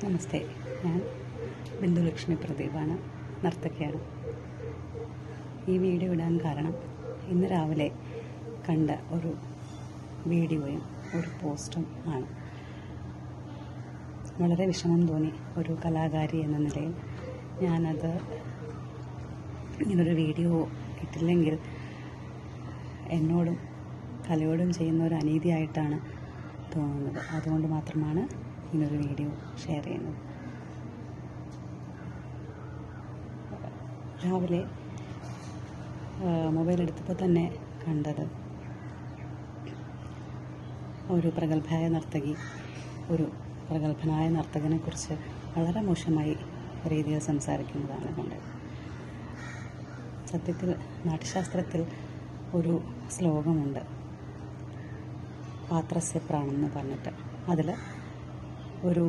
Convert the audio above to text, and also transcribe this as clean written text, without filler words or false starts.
നമസ്തേ, ഞാൻ ബിന്ദുലക്ഷ്മി പ്രദീപാണ്, നർത്തകിയാണ്. ഈ വീഡിയോ ഇടാൻ കാരണം ഇന്ന് രാവിലെ കണ്ട ഒരു വീഡിയോയും ഒരു പോസ്റ്റും ആണ്. വളരെ വിഷമം തോന്നി. ഒരു കലാകാരി എന്ന നിലയിൽ ഞാനത് ഇങ്ങനൊരു വീഡിയോ ഇട്ടില്ലെങ്കിൽ എന്നോടും കലയോടും ചെയ്യുന്ന ഒരു അനീതിയായിട്ടാണ് തോന്നുന്നത്. അതുകൊണ്ട് മാത്രമാണ് ഇങ്ങനൊരു വീഡിയോ ഷെയർ ചെയ്യുന്നത്. രാവിലെ മൊബൈൽ എടുത്തപ്പോൾ തന്നെ കണ്ടത് ഒരു പ്രഗത്ഭയായ നർത്തകി ഒരു പ്രഗത്ഭനായ നർത്തകനെക്കുറിച്ച് വളരെ മോശമായി രീതിയിൽ സംസാരിക്കുന്നതാണ് കണ്ടത്. സത്യത്തിൽ നാട്യശാസ്ത്രത്തിൽ ഒരു ശ്ലോകമുണ്ട്, പാത്രസ്യ പ്രാണം എന്ന് പറഞ്ഞിട്ട്. അതിൽ ഒരു